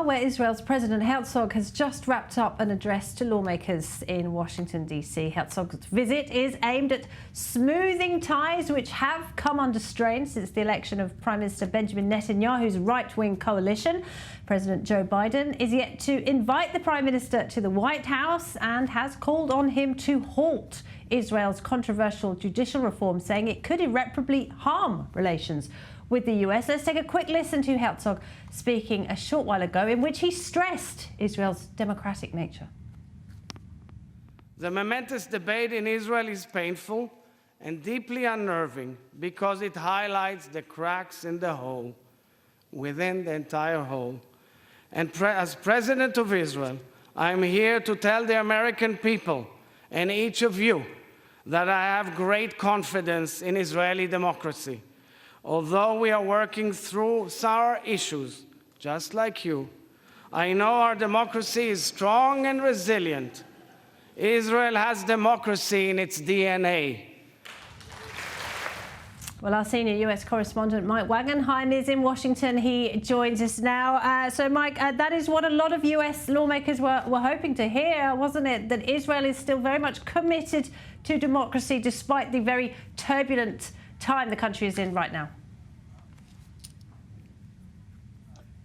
Where Israel's President Herzog has just wrapped up an address to lawmakers in Washington, D.C. Herzog's visit is aimed at smoothing ties which have come under strain since the election of Prime Minister Benjamin Netanyahu's right-wing coalition. President Joe Biden is yet to invite the Prime Minister to the White House and has called on him to halt Israel's controversial judicial reform, saying it could irreparably harm relations with the US. Let's take a quick listen to Herzog speaking a short while ago, in which he stressed Israel's democratic nature. The momentous debate in Israel is painful and deeply unnerving because it highlights the cracks in the whole, within the entire whole. And as President of Israel, I'm here to tell the American people and each of you that I have great confidence in Israeli democracy. Although we are working through sour issues, just like you, I know our democracy is strong and resilient. Israel has democracy in its DNA. Well, our senior US correspondent Mike Wagenheim is in Washington. He joins us now. So, Mike, that is what a lot of US lawmakers were hoping to hear, wasn't it? That Israel is still very much committed to democracy despite the very turbulent time the country is in right now.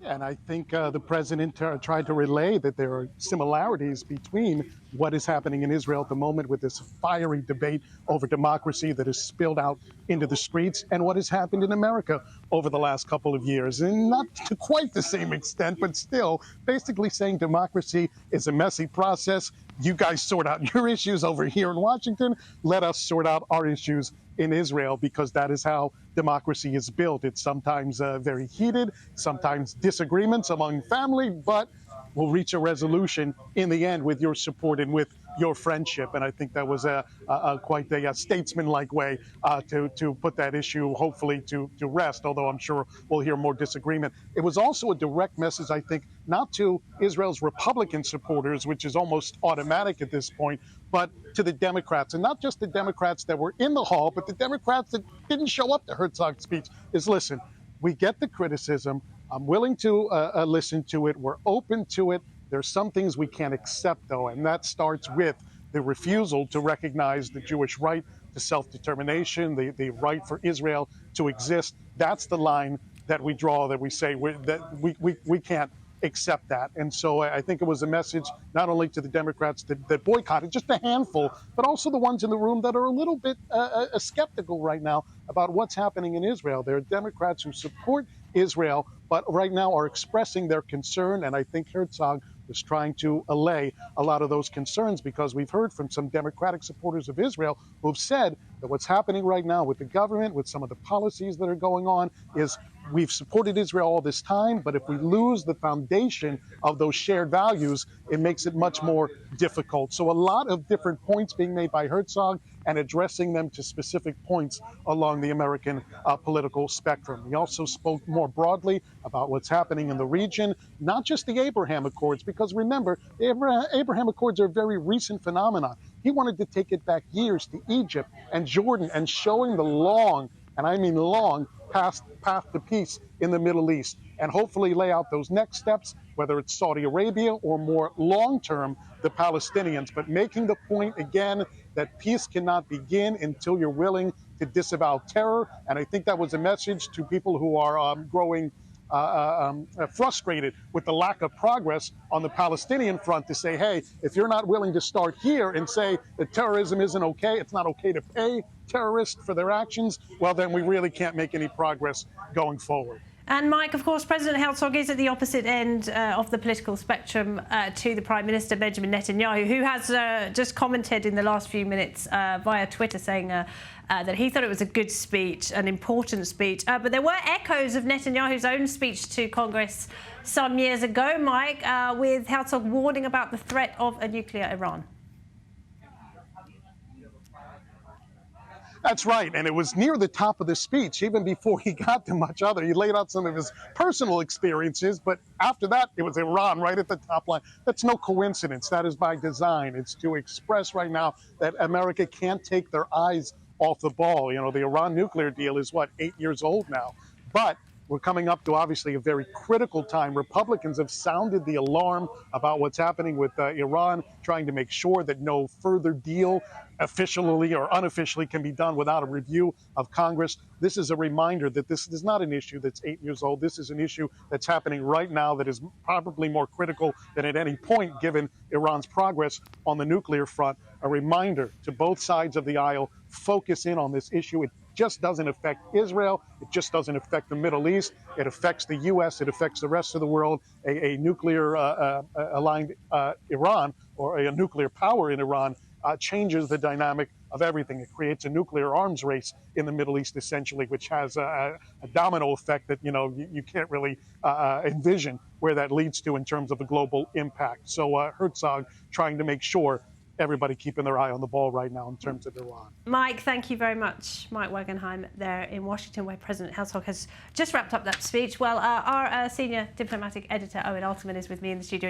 And I think the president tried to relay that there are similarities between what is happening in Israel at the moment with this fiery debate over democracy that has spilled out into the streets and what has happened in America over the last couple of years. And not to quite the same extent, but still basically saying democracy is a messy process. You guys sort out your issues over here in Washington. Let us sort out our issues in Israel, because that is how democracy is built. It's sometimes very heated, sometimes disagreements among family, but we'll reach a resolution in the end with your support and with your friendship. And I think that was quite a statesman-like way to put that issue, hopefully, to rest, although I'm sure we'll hear more disagreement. It was also a direct message, I think, not to Israel's Republican supporters, which is almost automatic at this point, but to the Democrats, and not just the Democrats that were in the hall, but the Democrats that didn't show up to Herzog's speech, is listen, we get the criticism. I'm willing to listen to it. We're open to it. There's some things we can't accept, though, and that starts with the refusal to recognize the Jewish right to self-determination, the right for Israel to exist. That's the line that we draw, that we say we can't accept that. And so I think it was a message not only to the Democrats that boycotted, just a handful, but also the ones in the room that are a little bit skeptical right now about what's happening in Israel. There are Democrats who support Israel, but right now are expressing their concern, and I think Herzog was trying to allay a lot of those concerns, because we've heard from some Democratic supporters of Israel who have said that what's happening right now with the government, with some of the policies that are going on, is we've supported Israel all this time, but if we lose the foundation of those shared values, it makes it much more difficult. So a lot of different points being made by Herzog and addressing them to specific points along the American political spectrum. He also spoke more broadly about what's happening in the region, not just the Abraham Accords, because remember, the Abraham Accords are a very recent phenomenon. He wanted to take it back years to Egypt and Jordan and showing the long, and I mean long, path to peace in the Middle East, and hopefully lay out those next steps, whether it's Saudi Arabia or more long-term, the Palestinians. But making the point again that peace cannot begin until you're willing to disavow terror. And I think that was a message to people who are growing frustrated with the lack of progress on the Palestinian front, to say, hey, if you're not willing to start here and say that terrorism isn't okay, it's not okay to pay terrorists for their actions, well, then we really can't make any progress going forward. And Mike, of course, President Herzog is at the opposite end of the political spectrum to the Prime Minister, Benjamin Netanyahu, who has just commented in the last few minutes via Twitter saying that he thought it was a good speech, an important speech. But there were echoes of Netanyahu's own speech to Congress some years ago, Mike, with Herzog warning about the threat of a nuclear Iran. That's right, and it was near the top of the speech, even before he got to much other. He laid out some of his personal experiences, but after that, it was Iran right at the top line. That's no coincidence. That is by design. It's to express right now that America can't take their eyes off the ball. You know, the Iran nuclear deal is, what, 8 years old now? But we're coming up to obviously a very critical time. Republicans have sounded the alarm about what's happening with Iran, trying to make sure that no further deal, officially or unofficially, can be done without a review of Congress. This is a reminder that this is not an issue that's 8 years old. This is an issue that's happening right now that is probably more critical than at any point given Iran's progress on the nuclear front. A reminder to both sides of the aisle, focus in on this issue. It just doesn't affect Israel. It just doesn't affect the Middle East. It affects the U.S. It affects the rest of the world. A nuclear aligned Iran, or a nuclear power in Iran, changes the dynamic of everything. It creates a nuclear arms race in the Middle East, essentially, which has a domino effect that you can't really envision where that leads to in terms of a global impact. So Herzog trying to make sure everybody keeping their eye on the ball right now in terms of Iran. Mike, thank you very much. Mike Wagenheim there in Washington, where President Herzog has just wrapped up that speech. Well, our senior diplomatic editor, Owen Altman, is with me in the studio.